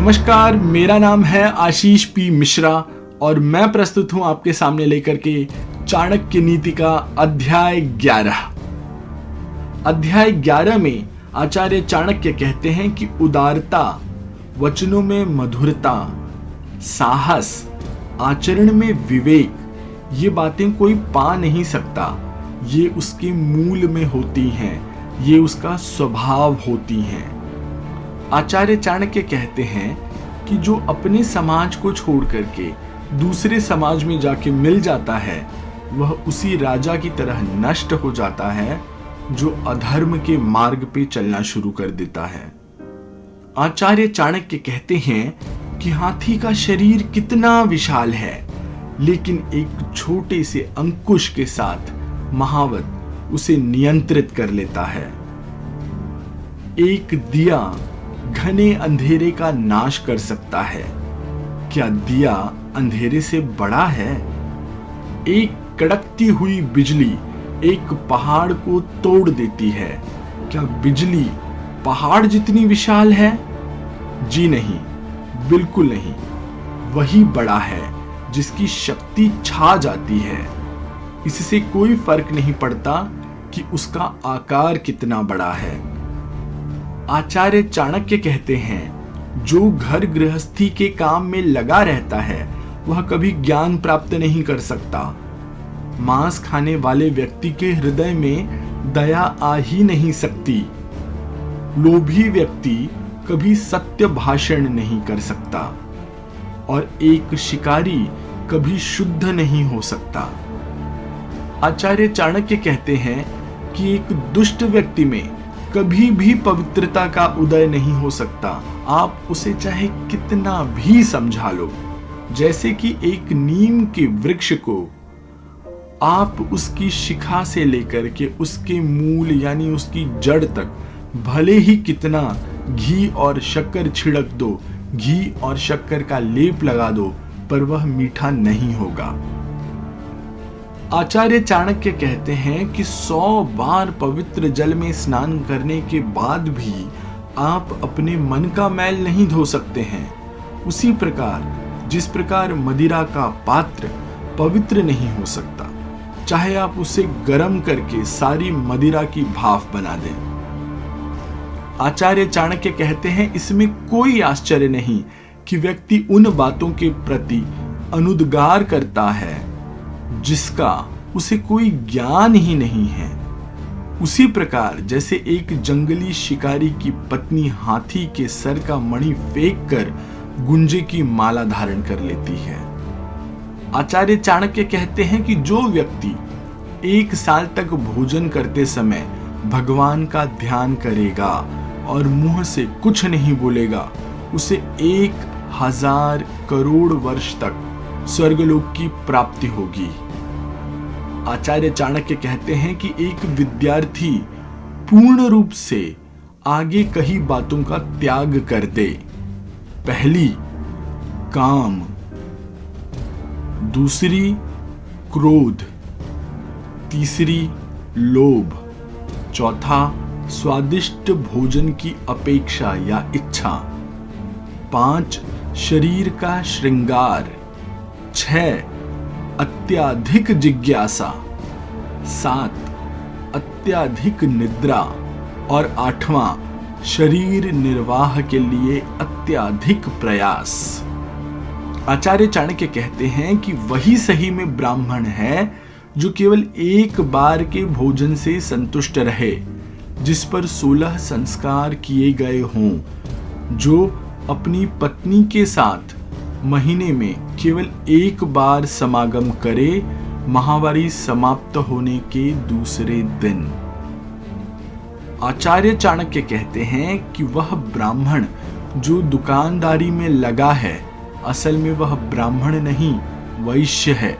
नमस्कार, मेरा नाम है आशीष पी मिश्रा और मैं प्रस्तुत हूं आपके सामने लेकर के चाणक्य नीति का अध्याय 11। अध्याय 11 में आचार्य चाणक्य कहते हैं कि उदारता, वचनों में मधुरता, साहस, आचरण में विवेक, ये बातें कोई पा नहीं सकता। ये उसके मूल में होती हैं, ये उसका स्वभाव होती हैं। आचार्य चाणक्य कहते हैं कि जो अपने समाज को छोड़ करके दूसरे समाज में जाके मिल जाता है वह उसी राजा की तरह नष्ट हो जाता है जो अधर्म के मार्ग पे चलना शुरू कर देता है। आचार्य चाणक्य कहते हैं कि हाथी का शरीर कितना विशाल है, लेकिन एक छोटे से अंकुश के साथ महावत उसे नियंत्रित कर लेता है। एक दिया घने अंधेरे का नाश कर सकता है। क्या दिया अंधेरे से बड़ा है? एक कड़कती हुई बिजली एक पहाड़ को तोड़ देती है। क्या बिजली पहाड़ जितनी विशाल है? जी नहीं, बिल्कुल नहीं। वही बड़ा है जिसकी शक्ति छा जाती है। इससे कोई फर्क नहीं पड़ता कि उसका आकार कितना बड़ा है। आचार्य चाणक्य कहते हैं जो घर गृहस्थी के काम में लगा रहता है वह कभी ज्ञान प्राप्त नहीं कर सकता। मांस खाने वाले व्यक्ति के हृदय में दया आ ही नहीं सकती। लोभी व्यक्ति कभी सत्य भाषण नहीं कर सकता और एक शिकारी कभी शुद्ध नहीं हो सकता। आचार्य चाणक्य कहते हैं कि एक दुष्ट व्यक्ति में कभी भी पवित्रता का उदय नहीं हो सकता। आप उसे चाहे कितना भी समझा लो। जैसे कि एक नीम के वृक्ष को आप उसकी शिखा से लेकर के उसके मूल यानी उसकी जड़ तक भले ही कितना घी और शक्कर छिड़क दो, घी और शक्कर का लेप लगा दो, पर वह मीठा नहीं होगा। आचार्य चाणक्य कहते हैं कि 100 बार पवित्र जल में स्नान करने के बाद भी आप अपने मन का मैल नहीं धो सकते हैं। उसी प्रकार जिस प्रकार मदिरा का पात्र पवित्र नहीं हो सकता, चाहे आप उसे गर्म करके सारी मदिरा की भाप बना दें। आचार्य चाणक्य कहते हैं इसमें कोई आश्चर्य नहीं कि व्यक्ति उन बातों के प्रति अनुद्गार करता है जिसका उसे कोई ज्ञान ही नहीं है। उसी प्रकार जैसे एक जंगली शिकारी की पत्नी हाथी के सर का मणि फेंक कर गुंजे की माला धारण कर लेती है। आचार्य चाणक्य कहते हैं कि जो व्यक्ति 1 साल तक भोजन करते समय भगवान का ध्यान करेगा और मुंह से कुछ नहीं बोलेगा, उसे 1000 करोड़ वर्ष तक स्वर्गलोक की प्राप्ति होगी। आचार्य चाणक्य कहते हैं कि एक विद्यार्थी पूर्ण रूप से आगे कही बातों का त्याग कर दे। पहली काम, दूसरी क्रोध, तीसरी लोभ, चौथा स्वादिष्ट भोजन की अपेक्षा या इच्छा, 5 शरीर का श्रृंगार, 6 अत्याधिक जिज्ञासा, 7 अत्याधिक निद्रा और 8वां शरीर निर्वाह के लिए अत्याधिक प्रयास। आचार्य चाणक्य कहते हैं कि वही सही में ब्राह्मण है जो केवल एक बार के भोजन से संतुष्ट रहे, जिस पर 16 संस्कार किए गए हों, जो अपनी पत्नी के साथ महीने में केवल एक बार समागम करे, महावारी समाप्त होने के दूसरे दिन। आचार्य चाणक्य कहते हैं कि वह ब्राह्मण जो दुकानदारी में लगा है, असल में वह ब्राह्मण नहीं, वैश्य है।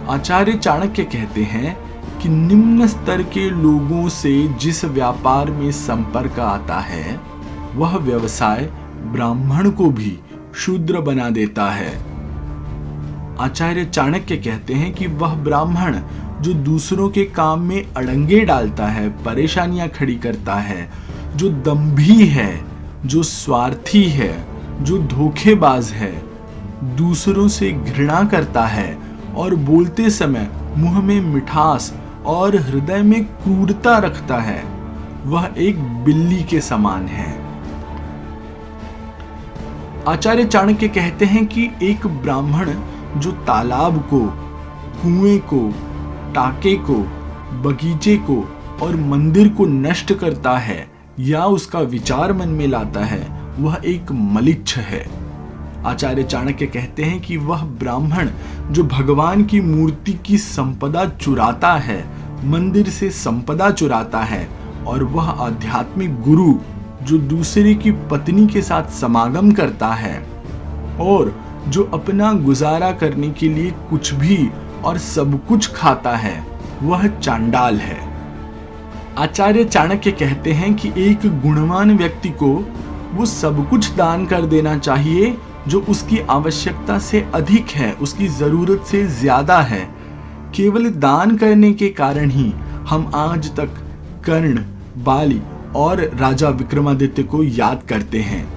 आचार्य चाणक्य कहते हैं कि निम्न स्तर के लोगों से जिस व्यापार में संपर्क आता है, वह व्यवसाय ब्राह्मण को भी शूद्र बना देता है। आचार्य चाणक्य कहते हैं कि वह ब्राह्मण जो दूसरों के काम में अड़ंगे डालता है, परेशानियां खड़ी करता है, जो दंभी है, जो स्वार्थी है, जो धोखेबाज है, दूसरों से घृणा करता है और बोलते समय मुंह में मिठास और हृदय में क्रूरता रखता है, वह एक बिल्ली के समान है। आचार्य चाणक्य कहते हैं कि एक ब्राह्मण जो तालाब को, कुएं को, टाके को, बगीचे को और मंदिर को नष्ट करता है या उसका विचार मन में लाता है, वह एक मलिच्छ है। आचार्य चाणक्य कहते हैं कि वह ब्राह्मण जो भगवान की मूर्ति की संपदा चुराता है, मंदिर से संपदा चुराता है, और वह आध्यात्मिक गुरु जो दूसरे की पत्नी के साथ समागम करता है और जो अपना गुजारा करने के लिए कुछ भी और सब कुछ खाता है, वह चांडाल है। आचार्य चाणक्य कहते हैं कि एक गुणवान व्यक्ति को वो सब कुछ दान कर देना चाहिए जो उसकी आवश्यकता से अधिक है, उसकी जरूरत से ज्यादा है। केवल दान करने के कारण ही हम आज तक कर्ण, बाली और राजा विक्रमादित्य को याद करते हैं।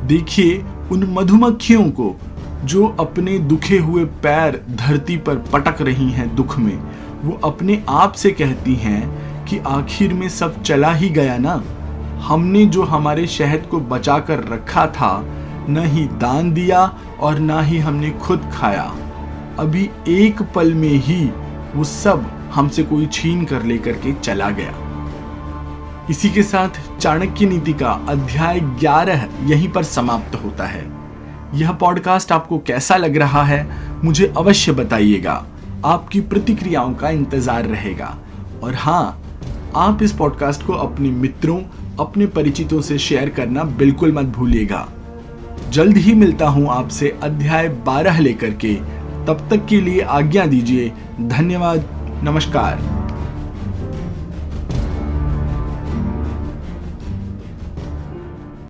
देखिए उन मधुमक्खियों को जो अपने दुखे हुए पैर धरती पर पटक रही हैं दुख में, वो अपने आप से कहती हैं कि आखिर में सब चला ही गया ना। हमने जो हमारे शहद को बचा कर रखा था, न ही दान दिया और ना ही हमने खुद खाया। अभी एक पल में ही वो सब हमसे कोई छीन कर लेकर के चला गया। इसी के साथ चाणक्य नीति का अध्याय 11 यहीं पर समाप्त होता है। यह पॉडकास्ट आपको कैसा लग रहा है, मुझे अवश्य बताइएगा। आपकी प्रतिक्रियाओं का इंतजार रहेगा। और हाँ, आप इस पॉडकास्ट को अपने मित्रों, अपने परिचितों से शेयर करना बिल्कुल मत भूलिएगा। जल्द ही मिलता हूं आपसे अध्याय 12 लेकर के। तब तक के लिए आज्ञा दीजिए। धन्यवाद। नमस्कार।